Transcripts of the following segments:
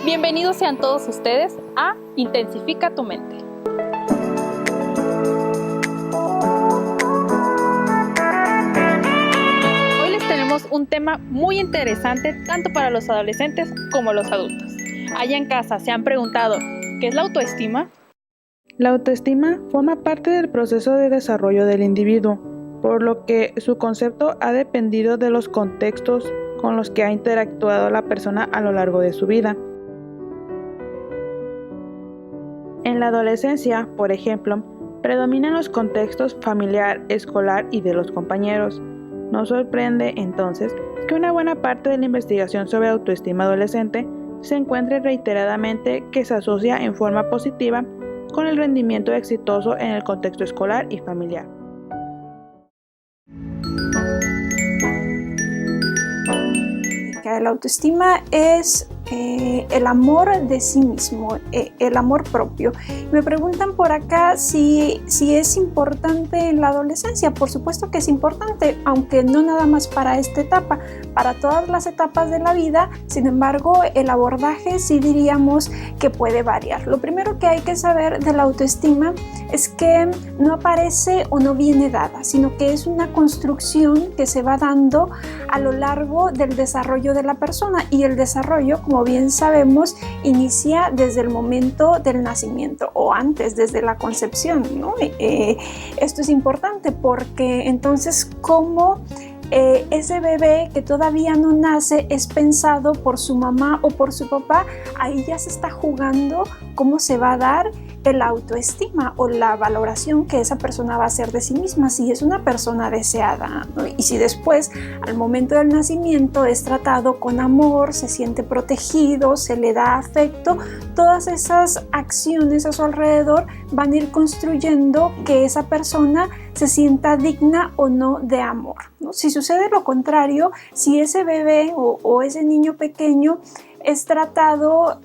Bienvenidos sean todos ustedes a Intensifica tu mente. Hoy les tenemos un tema muy interesante tanto para los adolescentes como los adultos. Allá en casa se han preguntado, ¿qué es la autoestima? La autoestima forma parte del proceso de desarrollo del individuo, por lo que su concepto ha dependido de los contextos con los que ha interactuado la persona a lo largo de su vida. En la adolescencia, por ejemplo, predominan los contextos familiar, escolar y de los compañeros. No sorprende, entonces, que una buena parte de la investigación sobre autoestima adolescente se encuentre reiteradamente que se asocia en forma positiva con el rendimiento exitoso en el contexto escolar y familiar. La autoestima es el amor de sí mismo, el amor propio. Me preguntan por acá si es importante en la adolescencia. Por supuesto que es importante, aunque no nada más para esta etapa, para todas las etapas de la vida. Sin embargo, el abordaje sí diríamos que puede variar. Lo primero que hay que saber de la autoestima es que no aparece o no viene dada, sino que es una construcción que se va dando a lo largo del desarrollo de la persona, y el desarrollo, como bien sabemos, inicia desde el momento del nacimiento o antes, desde la concepción, ¿no? Esto es importante porque entonces como ese bebé que todavía no nace es pensado por su mamá o por su papá, ahí ya se está jugando cómo se va a dar el autoestima o la valoración que esa persona va a hacer de sí misma, si es una persona deseada, ¿no? Y si después, al momento del nacimiento, es tratado con amor, se siente protegido, se le da afecto, todas esas acciones a su alrededor van a ir construyendo que esa persona se sienta digna o no de amor, ¿no? Si sucede lo contrario, si ese bebé o ese niño pequeño es tratado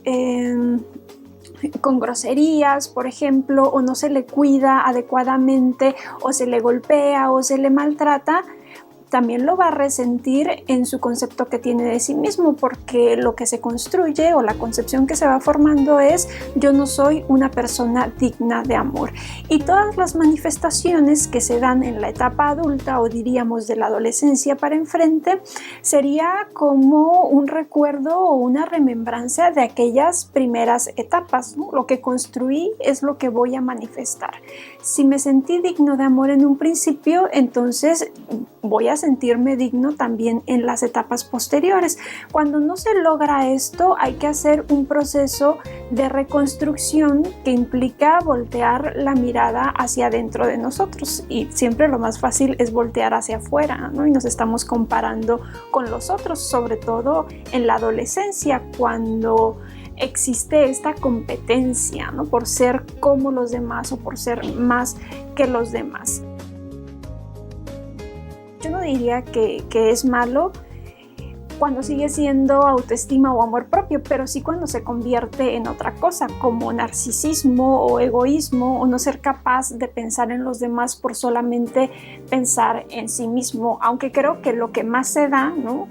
con groserías, por ejemplo, o no se le cuida adecuadamente, o se le golpea o se le maltrata, también lo va a resentir en su concepto que tiene de sí mismo, porque lo que se construye o la concepción que se va formando es: yo no soy una persona digna de amor. Y todas las manifestaciones que se dan en la etapa adulta, o diríamos de la adolescencia para enfrente, sería como un recuerdo o una remembranza de aquellas primeras etapas, ¿no? Lo que construí es lo que voy a manifestar. Si me sentí digno de amor en un principio, entonces voy a sentirme digno también en las etapas posteriores. Cuando no se logra esto, hay que hacer un proceso de reconstrucción que implica voltear la mirada hacia adentro de nosotros, y siempre lo más fácil es voltear hacia afuera, ¿no? Y nos estamos comparando con los otros, sobre todo en la adolescencia, cuando existe esta competencia, ¿no? Por ser como los demás o por ser más que los demás. Yo no diría que es malo cuando sigue siendo autoestima o amor propio, pero sí cuando se convierte en otra cosa, como narcisismo o egoísmo, o no ser capaz de pensar en los demás por solamente pensar en sí mismo, aunque creo que lo que más se da, ¿no?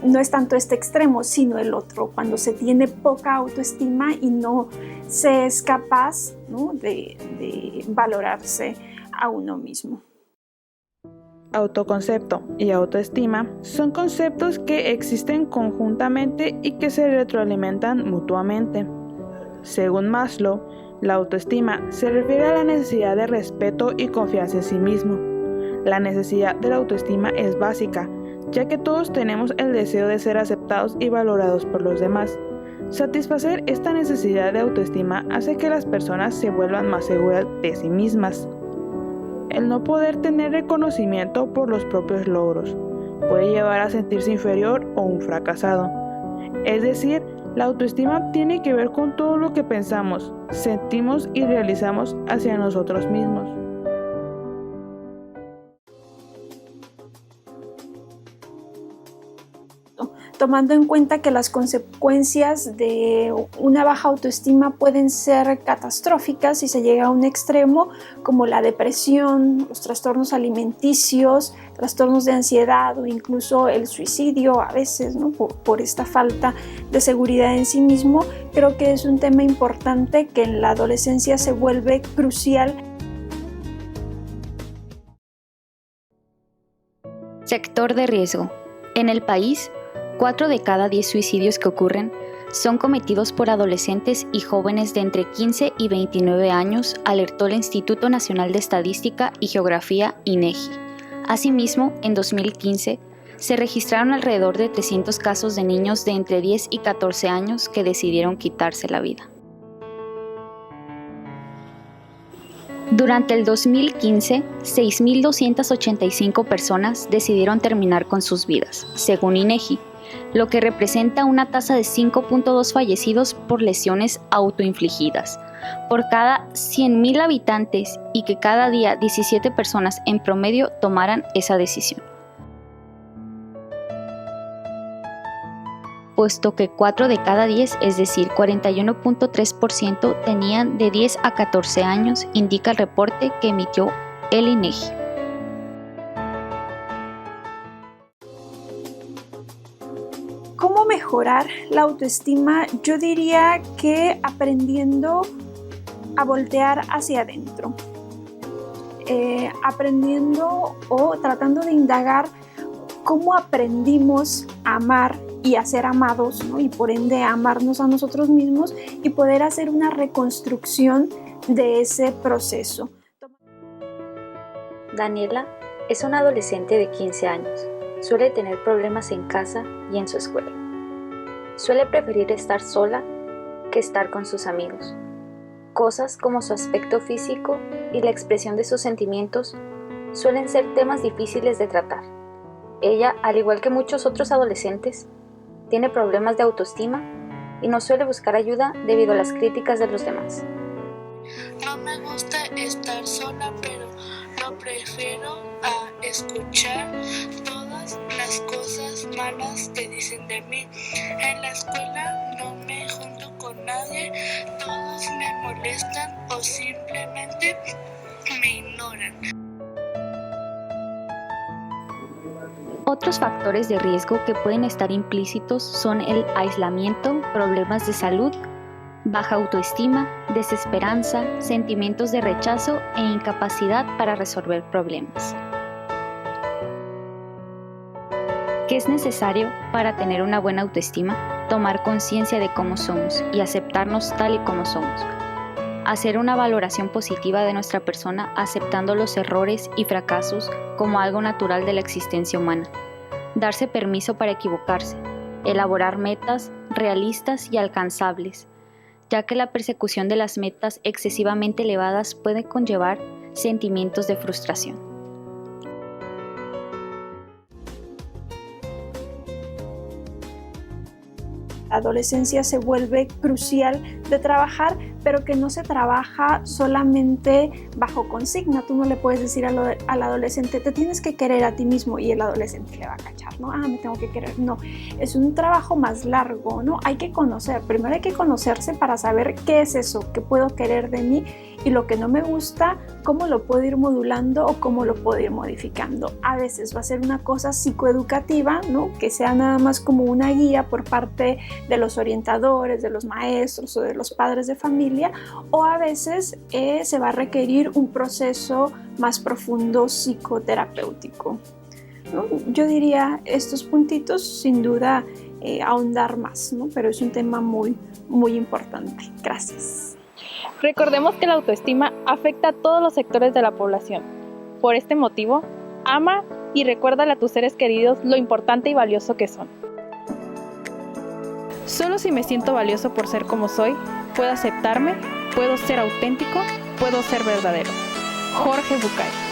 No es tanto este extremo, sino el otro, cuando se tiene poca autoestima y no se es capaz, ¿no? de valorarse a uno mismo. Autoconcepto y autoestima son conceptos que existen conjuntamente y que se retroalimentan mutuamente. Según Maslow, la autoestima se refiere a la necesidad de respeto y confianza en sí mismo. La necesidad de la autoestima es básica, ya que todos tenemos el deseo de ser aceptados y valorados por los demás. Satisfacer esta necesidad de autoestima hace que las personas se vuelvan más seguras de sí mismas. El no poder tener reconocimiento por los propios logros puede llevar a sentirse inferior o un fracasado. Es decir, la autoestima tiene que ver con todo lo que pensamos, sentimos y realizamos hacia nosotros mismos. tomando en cuenta que las consecuencias de una baja autoestima pueden ser catastróficas si se llega a un extremo, como la depresión, los trastornos alimenticios, trastornos de ansiedad o incluso el suicidio a veces, ¿no? por esta falta de seguridad en sí mismo. Creo que es un tema importante que en la adolescencia se vuelve crucial. Sector de riesgo. En el país, 4 de cada 10 suicidios que ocurren son cometidos por adolescentes y jóvenes de entre 15 y 29 años, alertó el Instituto Nacional de Estadística y Geografía, INEGI. Asimismo, en 2015, se registraron alrededor de 300 casos de niños de entre 10 y 14 años que decidieron quitarse la vida. Durante el 2015, 6.285 personas decidieron terminar con sus vidas, según INEGI, lo que representa una tasa de 5.2 fallecidos por lesiones autoinfligidas por cada 100.000 habitantes y que cada día 17 personas en promedio tomaran esa decisión. Puesto que 4 de cada 10, es decir, 41.3%, tenían de 10 a 14 años, indica el reporte que emitió el INEGI. ¿Cómo mejorar la autoestima? Yo diría que aprendiendo a voltear hacia adentro, aprendiendo o tratando de indagar cómo aprendimos a amar y a ser amados, ¿no? Y por ende a amarnos a nosotros mismos y poder hacer una reconstrucción de ese proceso. Daniela es una adolescente de 15 años. Suele tener problemas en casa y en su escuela. Suele preferir estar sola que estar con sus amigos. Cosas como su aspecto físico y la expresión de sus sentimientos suelen ser temas difíciles de tratar. Ella, al igual que muchos otros adolescentes, tiene problemas de autoestima y no suele buscar ayuda debido a las críticas de los demás. No me gusta estar sola, pero no prefiero a escuchar todas las cosas malas que dicen de mí. En la escuela no me junto con nadie, todos me molestan o simplemente me ignoran. Otros factores de riesgo que pueden estar implícitos son el aislamiento, problemas de salud, baja autoestima, desesperanza, sentimientos de rechazo e incapacidad para resolver problemas. ¿Qué es necesario para tener una buena autoestima? Tomar conciencia de cómo somos y aceptarnos tal y como somos. Hacer una valoración positiva de nuestra persona aceptando los errores y fracasos como algo natural de la existencia humana. Darse permiso para equivocarse. Elaborar metas realistas y alcanzables, ya que la persecución de las metas excesivamente elevadas puede conllevar sentimientos de frustración. La adolescencia se vuelve crucial de trabajar, pero que no se trabaja solamente bajo consigna. Tú no le puedes decir al adolescente, te tienes que querer a ti mismo, y el adolescente le va a cachar, ¿no? Me tengo que querer. No, es un trabajo más largo, ¿no? Hay que conocer, primero hay que conocerse para saber qué es eso que puedo querer de mí y lo que no me gusta, cómo lo puedo ir modulando o cómo lo puedo ir modificando. A veces va a ser una cosa psicoeducativa, ¿no? Que sea nada más como una guía por parte de los orientadores, de los maestros o de los padres de familia, o a veces se va a requerir un proceso más profundo psicoterapéutico, ¿no? Yo diría estos puntitos, sin duda ahondar más, ¿no? Pero es un tema muy, muy importante. Gracias. Recordemos que la autoestima afecta a todos los sectores de la población. Por este motivo, ama y recuérdale a tus seres queridos lo importante y valioso que son. Solo si me siento valioso por ser como soy, puedo aceptarme, puedo ser auténtico, puedo ser verdadero. Jorge Bucay.